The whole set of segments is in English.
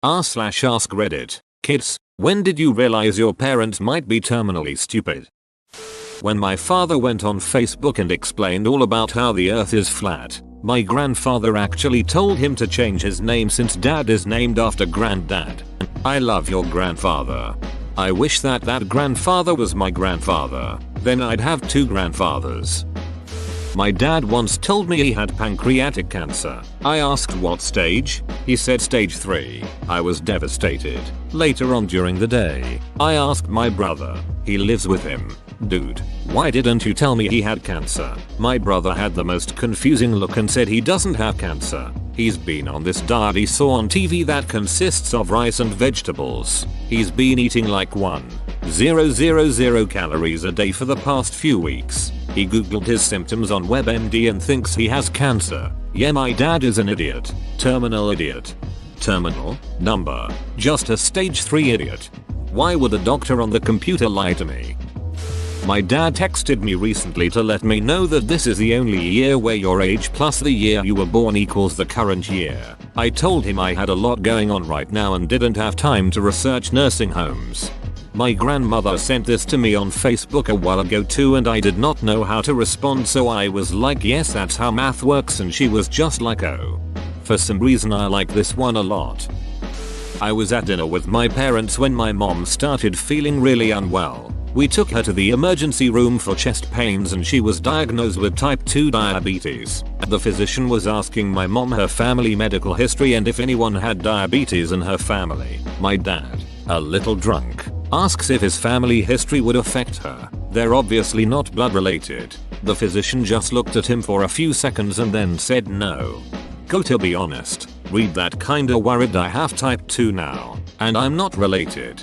r/ask Reddit. Kids, when did you realize your parents might be terminally stupid? When my father went on Facebook and explained all about how the earth is flat, my grandfather actually told him to change his name since dad is named after granddad. I love your grandfather. I wish that grandfather was my grandfather. Then I'd have two grandfathers. My dad once told me he had pancreatic cancer. I asked what stage. He said stage 3. I was devastated. Later on during the day, I asked my brother. He lives with him. Dude, why didn't you tell me he had cancer? My brother had the most confusing look and said he doesn't have cancer. He's been on this diet he saw on TV that consists of rice and vegetables. He's been eating like 1,000 calories a day for the past few weeks. He googled his symptoms on WebMD and thinks he has cancer. Yeah, my dad is an idiot. Terminal idiot. Terminal? Number. Just a stage 3 idiot. Why would the doctor on the computer lie to me? My dad texted me recently to let me know that this is the only year where your age plus the year you were born equals the current year. I told him I had a lot going on right now and didn't have time to research nursing homes. My grandmother sent this to me on Facebook a while ago too and I did not know how to respond, so I was like, yes, that's how math works, and she was just like, oh. For some reason I like this one a lot. I was at dinner with my parents when my mom started feeling really unwell. We took her to the emergency room for chest pains and she was diagnosed with type 2 diabetes. The physician was asking my mom her family medical history and if anyone had diabetes in her family. My dad, a little drunk, asks if his family history would affect her. They're obviously not blood related. The physician just looked at him for a few seconds and then said no. Go, to be honest, read that, kinda worried. I have type 2 now, and I'm not related.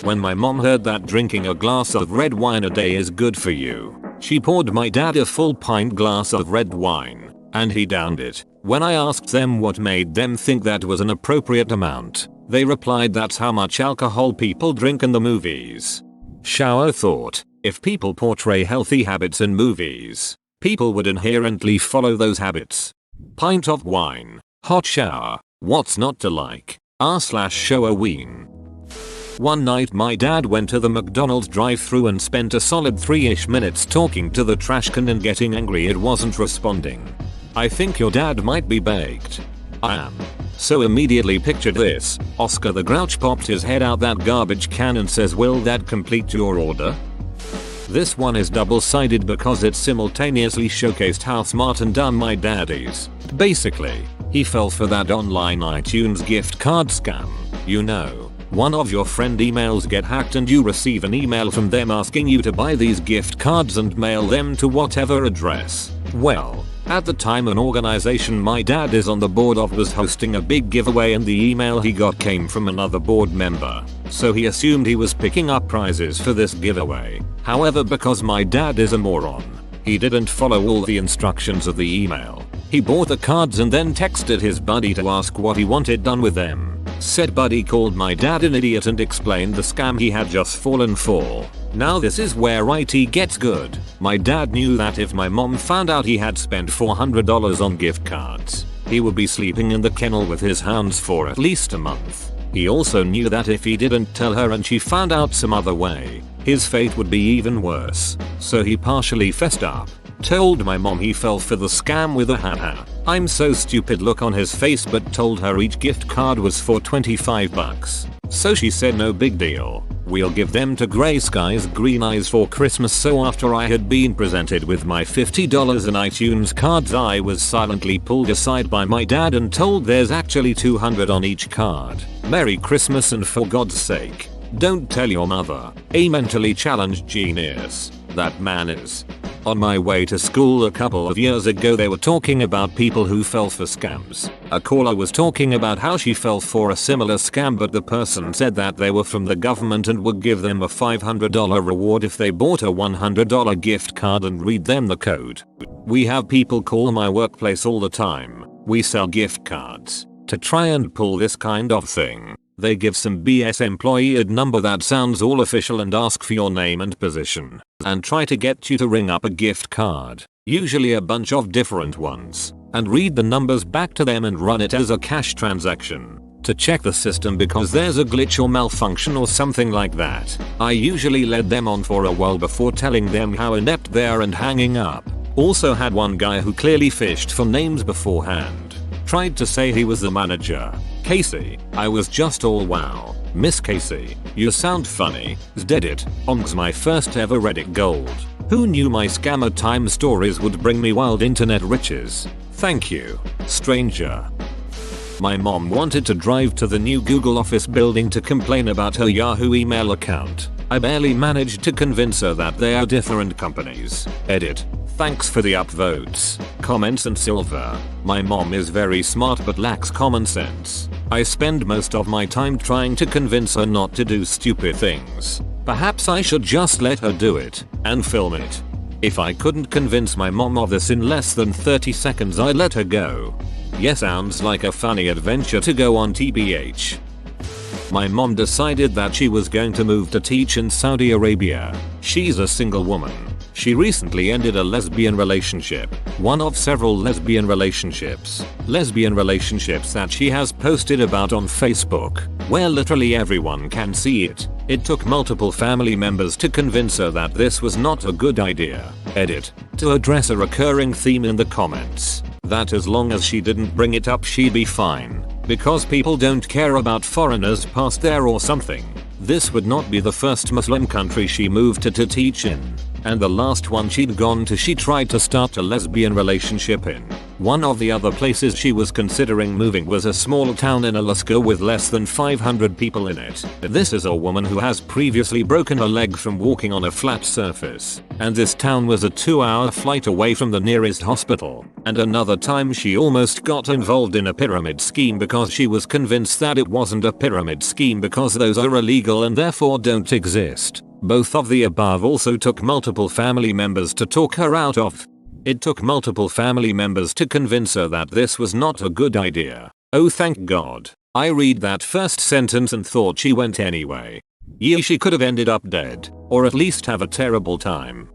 When my mom heard that drinking a glass of red wine a day is good for you, she poured my dad a full pint glass of red wine, and he downed it. When I asked them what made them think that was an appropriate amount, they replied that's how much alcohol people drink in the movies. Shower thought, if people portray healthy habits in movies, people would inherently follow those habits. Pint of wine, hot shower, what's not to like? r/showoween. One night my dad went to the McDonald's drive-thru and spent a solid 3-ish minutes talking to the trash can and getting angry it wasn't responding. I think your dad might be baked. I am. So immediately pictured this. Oscar the Grouch popped his head out that garbage can and says, will that complete your order? This one is double-sided because it simultaneously showcased how smart and dumb my dad is. Basically, he fell for that online iTunes gift card scam. You know, one of your friend emails get hacked and you receive an email from them asking you to buy these gift cards and mail them to whatever address. Well, at the time an organization my dad is on the board of was hosting a big giveaway and the email he got came from another board member. So he assumed he was picking up prizes for this giveaway. However, because my dad is a moron, he didn't follow all the instructions of the email. He bought the cards and then texted his buddy to ask what he wanted done with them. Said buddy called my dad an idiot and explained the scam he had just fallen for. Now this is where IT gets good. My dad knew that if my mom found out he had spent $400 on gift cards, he would be sleeping in the kennel with his hounds for at least a month. He also knew that if he didn't tell her and she found out some other way, his fate would be even worse. So he partially fessed up, told my mom he fell for the scam with a haha, I'm so stupid look on his face, but told her each gift card was for $25. So she said no big deal, we'll give them to Grey Skies Green Eyes for Christmas. So after I had been presented with my $50 in iTunes cards, I was silently pulled aside by my dad and told there's actually $200 on each card. Merry Christmas, and for God's sake, don't tell your mother. A mentally challenged genius that man is. On my way to school a couple of years ago, they were talking about people who fell for scams. A caller was talking about how she fell for a similar scam, but the person said that they were from the government and would give them a $500 reward if they bought a $100 gift card and read them the code. We have people call my workplace all the time. We sell gift cards to try and pull this kind of thing. They give some BS employee ad number that sounds all official and ask for your name and position, and try to get you to ring up a gift card, usually a bunch of different ones, and read the numbers back to them and run it as a cash transaction. to check the system because there's a glitch or malfunction or something like that. I usually led them on for a while before telling them how inept they are and hanging up. Also had one guy who clearly fished for names beforehand. Tried to say he was the manager. Casey, I was just all wow. Miss Casey, you sound funny. Did it. Ongs my first ever Reddit gold. Who knew my scammer time stories would bring me wild internet riches? Thank you, stranger. My mom wanted to drive to the new Google office building to complain about her Yahoo email account. I barely managed to convince her that they are different companies. Edit. Thanks for the upvotes, comments and silver. My mom is very smart but lacks common sense. I spend most of my time trying to convince her not to do stupid things. Perhaps I should just let her do it and film it. If I couldn't convince my mom of this in less than 30 seconds, I'd let her go. Yes, sounds like a funny adventure to go on TBH. My mom decided that she was going to move to teach in Saudi Arabia. She's a single woman. She recently ended a lesbian relationship, one of several lesbian relationships that she has posted about on Facebook, where literally everyone can see it. It took multiple family members to convince her that this was not a good idea. Edit. To address a recurring theme in the comments, that as long as she didn't bring it up she'd be fine, because people don't care about foreigners past there or something. This would not be the first Muslim country she moved to teach in. And the last one she'd gone to she tried to start a lesbian relationship in. One of the other places she was considering moving was a small town in Alaska with less than 500 people in it. This is a woman who has previously broken her leg from walking on a flat surface. And this town was a 2-hour flight away from the nearest hospital. And another time she almost got involved in a pyramid scheme because she was convinced that it wasn't a pyramid scheme because those are illegal and therefore don't exist. Both of the above also took multiple family members to talk her out of. It took multiple family members to convince her that this was not a good idea. Oh thank God. I read that first sentence and thought she went anyway. Yeah, she could have ended up dead, or at least have a terrible time.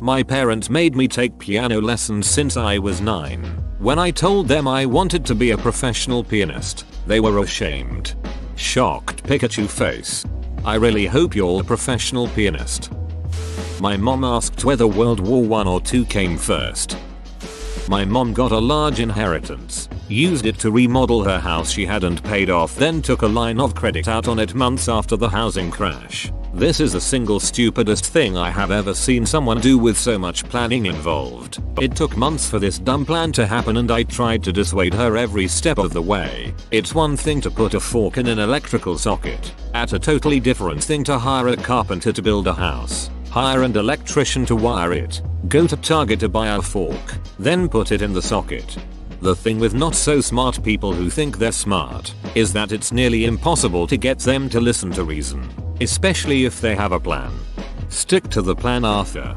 My parents made me take piano lessons since I was 9. When I told them I wanted to be a professional pianist, they were ashamed. Shocked Pikachu face. I really hope you're a professional pianist. My mom asked whether World War I or II came first. My mom got a large inheritance, used it to remodel her house she hadn't paid off, then took a line of credit out on it months after the housing crash. This is the single stupidest thing I have ever seen someone do with so much planning involved. It took months for this dumb plan to happen and I tried to dissuade her every step of the way. It's one thing to put a fork in an electrical socket, at a totally different thing to hire a carpenter to build a house, hire an electrician to wire it, go to Target to buy a fork, then put it in the socket. The thing with not so smart people who think they're smart is that it's nearly impossible to get them to listen to reason, especially if they have a plan. Stick to the plan, Arthur.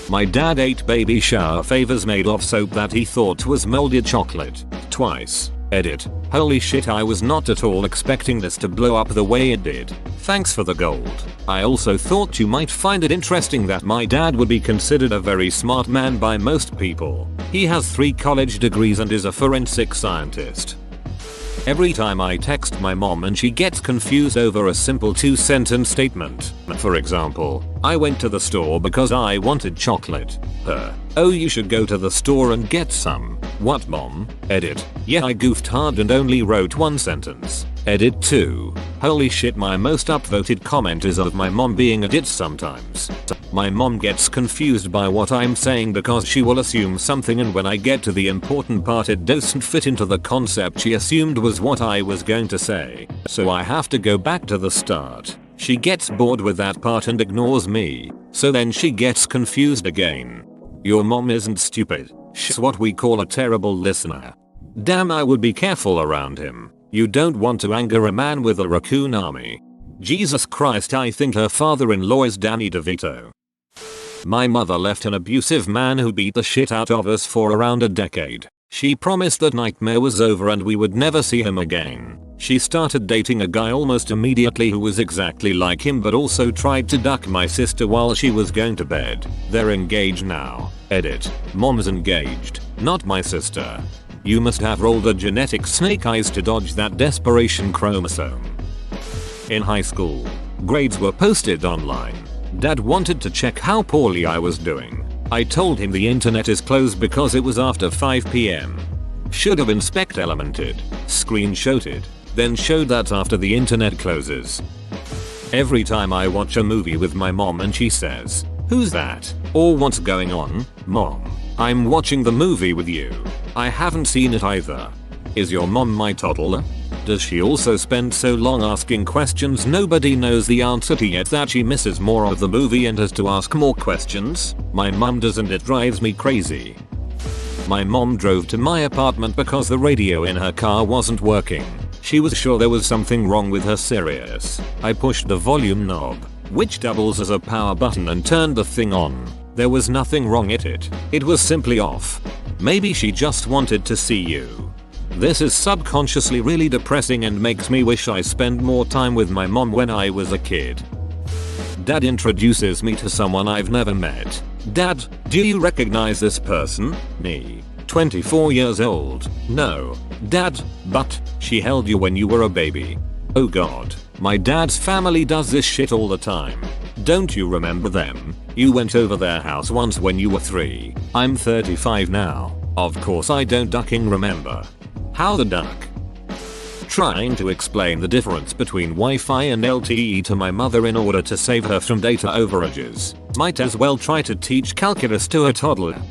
My dad ate baby shower favors made of soap that he thought was molded chocolate twice. Edit. Holy shit, I was not at all expecting this to blow up the way it did. Thanks for the gold. I also thought you might find it interesting that my dad would be considered a very smart man by most people. He has 3 college degrees and is a forensic scientist. Every time I text my mom and she gets confused over a simple 2-sentence statement. For example, I went to the store because I wanted chocolate. Her. Oh, you should go to the store and get some. What, mom? Edit. Yeah, I goofed hard and only wrote 1 sentence. Edit 2. Holy shit, my most upvoted comment is of my mom being a ditz sometimes. My mom gets confused by what I'm saying because she will assume something, and when I get to the important part it doesn't fit into the concept she assumed was what I was going to say. So I have to go back to the start. She gets bored with that part and ignores me. So then she gets confused again. Your mom isn't stupid. She's what we call a terrible listener. Damn, I would be careful around him. You don't want to anger a man with a raccoon army. Jesus Christ, I think her father-in-law is Danny DeVito. My mother left an abusive man who beat the shit out of us for around a decade. She promised that nightmare was over and we would never see him again. She started dating a guy almost immediately who was exactly like him but also tried to duck my sister while she was going to bed. They're engaged now. Edit. Mom's engaged, not my sister. You must have rolled a genetic snake eyes to dodge that desperation chromosome. In high school, grades were posted online. Dad wanted to check how poorly I was doing. I told him the internet is closed because it was after 5 PM. Should have inspect elemented, screenshotted, then showed that after the internet closes. Every time I watch a movie with my mom and she says, "Who's that?" or "What's going on, Mom? I'm watching the movie with you. I haven't seen it either." Is your mom my toddler? Does she also spend so long asking questions nobody knows the answer to yet that she misses more of the movie and has to ask more questions? My mom does, and it drives me crazy. My mom drove to my apartment because the radio in her car wasn't working. She was sure there was something wrong with her Sirius. I pushed the volume knob, which doubles as a power button, and turned the thing on. There was nothing wrong with it. It was simply off. Maybe she just wanted to see you. This is subconsciously really depressing and makes me wish I spent more time with my mom when I was a kid. Dad introduces me to someone I've never met. "Dad, do you recognize this person?" Me. 24 years old. "No." "Dad, but she held you when you were a baby." "Oh god. My dad's family does this shit all the time. Don't you remember them? You went over their house once when you were 3. I'm 35 now. Of course I don't ducking remember." How the duck? Trying to explain the difference between Wi-Fi and LTE to my mother in order to save her from data overages. Might as well try to teach calculus to a toddler.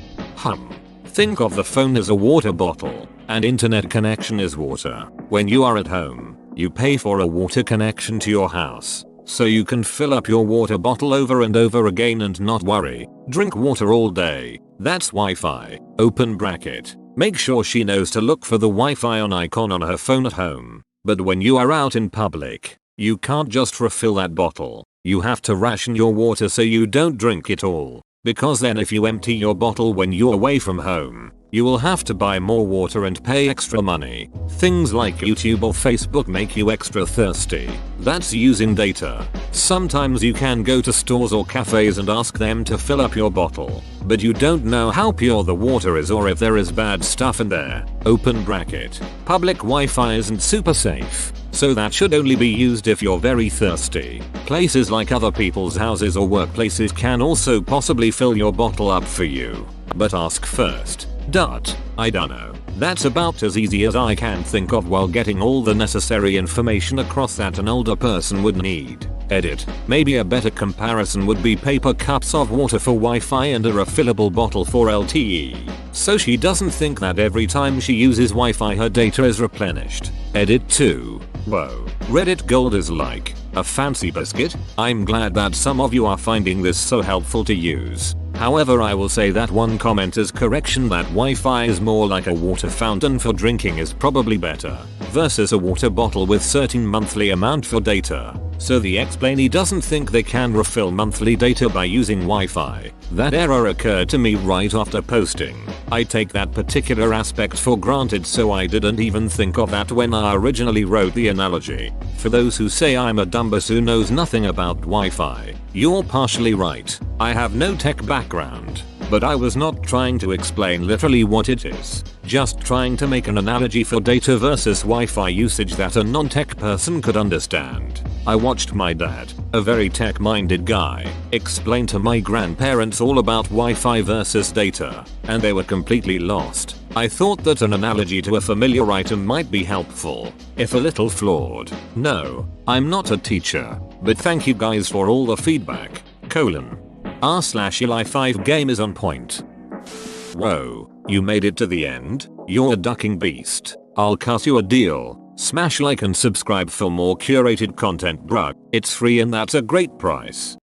Think of the phone as a water bottle, and internet connection is water. When you are at home, you pay for a water connection to your house, so you can fill up your water bottle over and over again and not worry. Drink water all day. That's Wi-Fi. Open bracket. Make sure she knows to look for the Wi-Fi on icon on her phone at home. But when you are out in public, you can't just refill that bottle. You have to ration your water so you don't drink it all. Because then if you empty your bottle when you're away from home, you will have to buy more water and pay extra money. Things like YouTube or Facebook make you extra thirsty. That's using data. Sometimes you can go to stores or cafes and ask them to fill up your bottle, but you don't know how pure the water is or if there is bad stuff in there. Open bracket. Public Wi-Fi isn't super safe, so that should only be used if you're very thirsty. Places like other people's houses or workplaces can also possibly fill your bottle up for you, but ask first. I dunno. That's about as easy as I can think of while getting all the necessary information across that an older person would need. Edit. Maybe a better comparison would be paper cups of water for Wi-Fi and a refillable bottle for LTE. So she doesn't think that every time she uses Wi-Fi her data is replenished. Edit 2. Whoa. Reddit Gold is like a fancy biscuit. I'm glad that some of you are finding this so helpful to use. However, I will say that one commenter's correction that Wi-Fi is more like a water fountain for drinking is probably better, versus a water bottle with certain monthly amount for data. So the explainee doesn't think they can refill monthly data by using Wi-Fi. That error occurred to me right after posting. I take that particular aspect for granted, so I didn't even think of that when I originally wrote the analogy. For those who say I'm a dumbass who knows nothing about Wi-Fi, you're partially right. I have no tech background, but I was not trying to explain literally what it is, just trying to make an analogy for data versus Wi-Fi usage that a non-tech person could understand. I watched my dad, a very tech-minded guy, explain to my grandparents all about Wi-Fi versus data, and they were completely lost. I thought that an analogy to a familiar item might be helpful, if a little flawed. No, I'm not a teacher, but thank you guys for all the feedback. r/Eli5 game is on point. Whoa, you made it to the end? You're a ducking beast. I'll cut you a deal. Smash like and subscribe for more curated content, bruh. It's free and that's a great price.